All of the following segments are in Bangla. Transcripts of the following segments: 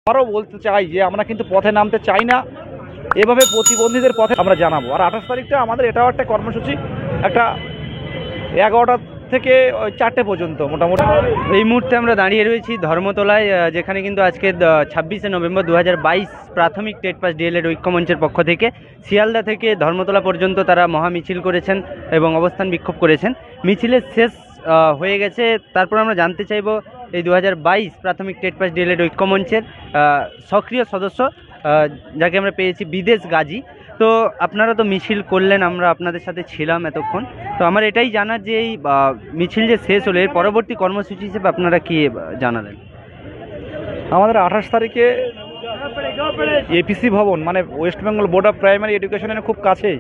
আরও বলতে চাই যে আমরা কিন্তু পথে নামতে চাই না, এভাবে প্রতিবন্ধীদের পথে আমরা জানাবো। আর 28 তারিখটা আমাদের এটাও একটা কর্মসূচি, একটা 11টা থেকে 4টে পর্যন্ত মোটামুটি। এই মুহূর্তে আমরা দাঁড়িয়ে রয়েছি ধর্মতলায়, যেখানে কিন্তু আজকে 26শে নভেম্বর 2022 প্রাথমিক টেট পাস ডিএলএড ঐক্যমঞ্চের পক্ষ থেকে শিয়ালদা থেকে ধর্মতলা পর্যন্ত তারা মহা মিছিল করেছেন এবং অবস্থান বিক্ষোভ করেছেন। মিছিলের শেষ হয়ে গেছে। তারপর আমরা জানতে চাইব এই 2022 প্রাথমিক টেট পাস ডিএলএড ঐক্যমঞ্চের সক্রিয় সদস্য, যাকে আমরা পেয়েছি বিদেশ গাজী। তো আপনারা তো মিছিল করলেন, আমরা আপনাদের সাথে ছিলাম এতক্ষণ। তো আমার এটাই জানার যে এই মিছিল যে শেষ হলো এর পরবর্তী কর্মসূচি হিসেবে আপনারা কি জানালেন? আমাদের 28 তারিখে এপিসি ভবন মানে West Bengal board of primary এডুকেশনের খুব কাছেই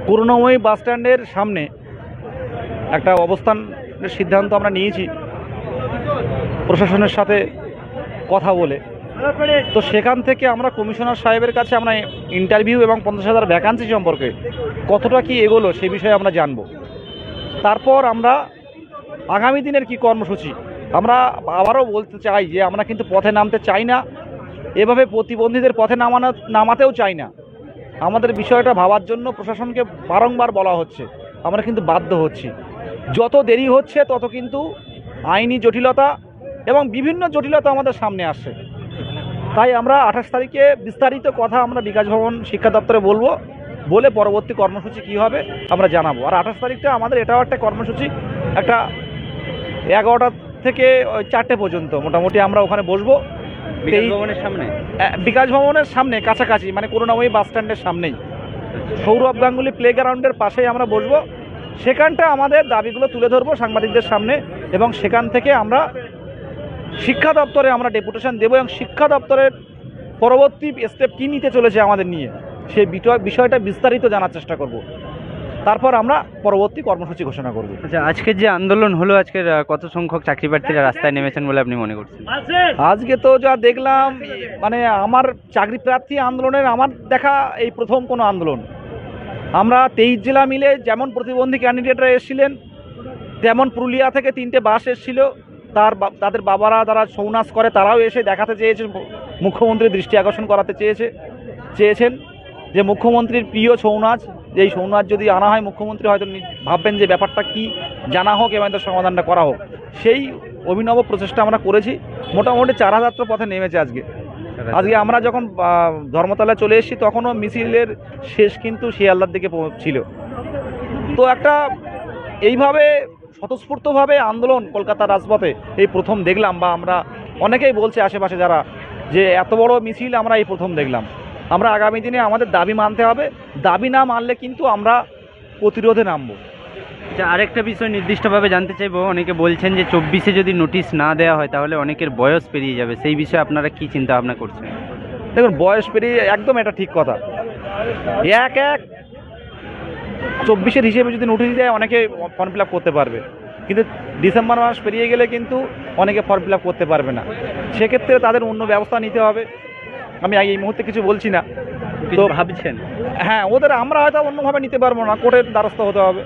করুণাময়ী বাস স্ট্যান্ডের সামনে একটা অবস্থানের সিদ্ধান্ত আমরা নিয়েছি প্রশাসনের সাথে কথা বলে। তো সেখান থেকে আমরা কমিশনার সাহেবের কাছে আমরা ইন্টারভিউ এবং 50,000 ভ্যাকান্সি সম্পর্কে কতটা কি এগোলো সে বিষয়ে আমরা জানব। তারপর আমরা আগামী দিনের কি কর্মসূচি, আমরা আবারও বলতে চাই যে আমরা কিন্তু পথে নামতে চাই না, এভাবে প্রতিবন্ধীদের পথে নামাতেও চাই না। আমাদের বিষয়টা ভাবার জন্য প্রশাসনকে বারংবার বলা হচ্ছে, আমরা কিন্তু বাধ্য হচ্ছি। যত দেরি হচ্ছে তত কিন্তু আইনি জটিলতা এবং বিভিন্ন জটিলতা আমাদের সামনে আসছে। তাই আমরা 28 তারিখে বিস্তারিত কথা আমরা বিকাশ ভবন শিক্ষা দপ্তরে বলবো, বলে পরবর্তী কর্মসূচি কী হবে আমরা জানাবো। আর 28 তারিখটা আমাদের এটাও একটা কর্মসূচি, একটা 11টা থেকে 4টে পর্যন্ত মোটামুটি আমরা ওখানে বসবো বিকাশ ভবনের সামনে কাছাকাছি, মানে করুণাময়ী বাস স্ট্যান্ডের সামনেই সৌরভ গাঙ্গুলি প্লেগ্রাউন্ডের পাশেই আমরা বসবো। সেখানটা আমাদের দাবিগুলো তুলে ধরবো সাংবাদিকদের সামনে এবং সেখান থেকে আমরা শিক্ষা দপ্তরে আমরা ডেপুটেশন দেবো এবং শিক্ষা দপ্তরের পরবর্তী স্টেপ কী নিতে চলেছে আমাদের নিয়ে সেই বিষয়টা বিস্তারিত জানার চেষ্টা করব। তারপর আমরা পরবর্তী কর্মসূচি ঘোষণা করব। আচ্ছা, আজকের যে আন্দোলন হলো, আজকের কত সংখ্যক চাকরি প্রার্থীরা রাস্তায় নেমেছেন বলে আপনি মনে করছেন? আজকে তো যা দেখলাম, মানে আমার চাকরি প্রার্থী আন্দোলনের আমার দেখা এই প্রথম কোনো আন্দোলন। আমরা 23 জেলা মিলে যেমন প্রতিবন্ধী ক্যান্ডিডেটরা এসেছিলেন, তেমন পুরুলিয়া থেকে 3টে বাস এসেছিল, তাদের বাবারা যারা ছৌ নাচ করে তারাও এসে দেখাতে চেয়েছেন, মুখ্যমন্ত্রীর দৃষ্টি আকর্ষণ করাতে চেয়েছেন যে মুখ্যমন্ত্রীর প্রিয় ছৌ নাচ, যেই ছৌ নাচ যদি আনা হয় মুখ্যমন্ত্রী হয়তো ভাববেন যে ব্যাপারটা কি, জানা হোক এবং তার সমাধানটা করা হোক। সেই অভিনব প্রচেষ্টা আমরা করেছি। মোটামুটি 4000 পথে নেমেছে আজকে। আমরা যখন ধর্মতলায় চলে এসেছি তখনও মিছিলের শেষ কিন্তু শিয়ালদার দিকে ছিল। তো একটা এইভাবে স্বতঃস্ফূর্তভাবে আন্দোলন কলকাতার রাজপথে এই প্রথম দেখলাম, বা আমরা অনেকেই বলছে আশেপাশে যারা যে এত বড় মিছিল আমরা এই প্রথম দেখলাম। আমরা আগামী দিনে আমাদের দাবি মানতে হবে, দাবি না মানলে কিন্তু আমরা প্রতিরোধে নামবো। আচ্ছা, আরেকটা বিষয় নির্দিষ্টভাবে জানতে চাইবো, অনেকে বলছেন যে 24-এ যদি নোটিশ না দেওয়া হয় তাহলে অনেকের বয়স পেরিয়ে যাবে, সেই বিষয়ে আপনারা কি চিন্তা ভাবনা করছেন? দেখুন, বয়স পেরিয়ে একদম এটা ঠিক কথা। 24-এর হিসেবে যদি নোটিশ দেয় অনেকে ফর্ম ফিল আপ করতে পারবে, কিন্তু ডিসেম্বর মাস পেরিয়ে গেলে কিন্তু অনেকে ফর্ম ফিল আপ করতে পারবে না। সেক্ষেত্রে তাদের অন্য ব্যবস্থা নিতে হবে। আমি এই মুহূর্তে কিছু বলছি না, তো ভাবছেন? হ্যাঁ, ওদের আমরা হয়তো অন্যভাবে নিতে পারবো না, কোর্টের দ্বারস্থ হতে হবে।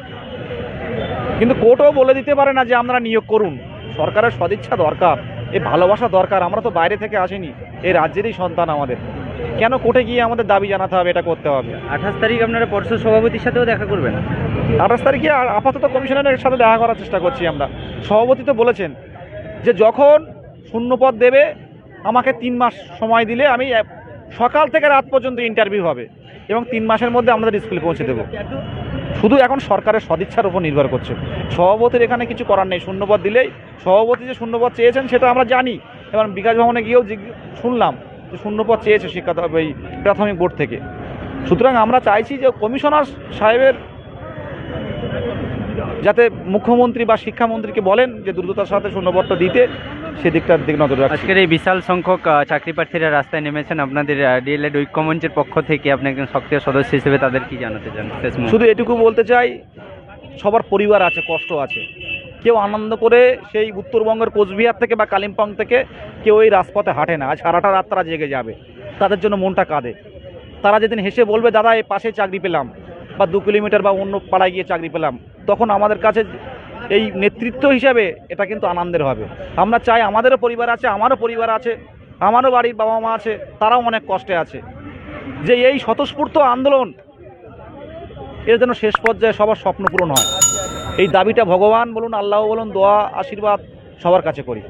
কিন্তু কোর্টও বলে দিতে পারে না যে আপনারা নিয়োগ করুন। সরকারের সদিচ্ছা দরকার, এই ভালোবাসা দরকার। আমরা তো বাইরে থেকে আসিনি, এই রাজ্যেরই সন্তান আমাদের। কেন কোর্টে গিয়ে আমাদের দাবি জানাতে হবে? এটা করতে হবে। 28 তারিখ আপনারা পর্ষদ সভাপতির সাথেও দেখা করবেন? 28 তারিখে আপাতত কমিশনারের সাথে দেখা করার চেষ্টা করছি আমরা। সভাপতি তো বলেছেন যে যখন শূন্যপদ দেবে আমাকে 3 মাস সময় দিলে আমি সকাল থেকে রাত পর্যন্ত ইন্টারভিউ হবে এবং 3 মাসের মধ্যে আমাদের স্কুলে পৌঁছে দেবো। শুধু এখন সরকারের সদিচ্ছার উপর নির্ভর করছে। সভাপতির এখানে কিছু করার নেই। শূন্যপদ দিলেই, সভাপতি যে শূন্যপদ চেয়েছেন সেটা আমরা জানি, এবং বিকাশ ভবনে গিয়েও শুনলাম যে শূন্যপদ চেয়েছে শিক্ষা এই প্রাথমিক বোর্ড থেকে। সুতরাং আমরা চাইছি যে কমিশনার সাহেবের যাতে মুখ্যমন্ত্রী বা শিক্ষামন্ত্রীকে বলেন যে দ্রুততার সাথে শূন্যপদটা দিতে, সেদিকটার দিকে নজর রাখছি। আজকের এই বিশাল সংখ্যক চাকরি প্রার্থীরা রাস্তায় নেমেছেন, আপনাদের ডিএলএড ঐক্যমঞ্চের পক্ষ থেকে আপনি একজন সক্রিয় সদস্য হিসেবে তাদের কি জানাতে চান? শুধু এটুকু বলতে চাই, সবার পরিবার আছে, কষ্ট আছে। কেউ আনন্দ করে সেই উত্তরবঙ্গের কোচবিহার থেকে বা কালিম্পং থেকে কেউ এই রাজপথে হাঁটে না। আজ সারাটা রাত তারা জেগে যাবে, তাদের জন্য মনটা কাঁদে। তারা যেদিন হেসে বলবে দাদা এই পাশে চাকরি পেলাম, বা 2 কিলোমিটার বা অন্য পাড়ায় গিয়ে চাকরি পেলাম, তখন আমাদের কাছে এই নেতৃত্ব হিসাবে এটা কিন্তু আনন্দের হবে। আমরা চাই, আমাদেরও পরিবার আছে, আমারও পরিবার আছে, আমারও বাড়ির বাবা মা আছে, তারাও অনেক কষ্টে আছে, যে এই স্বতঃস্ফূর্ত আন্দোলন এর যেন শেষ পর্যায়ে সবার স্বপ্ন পূরণ হয়। এই দাবিটা ভগবান বলুন, আল্লাহ বলুন, দোয়া আশীর্বাদ সবার কাছে করি।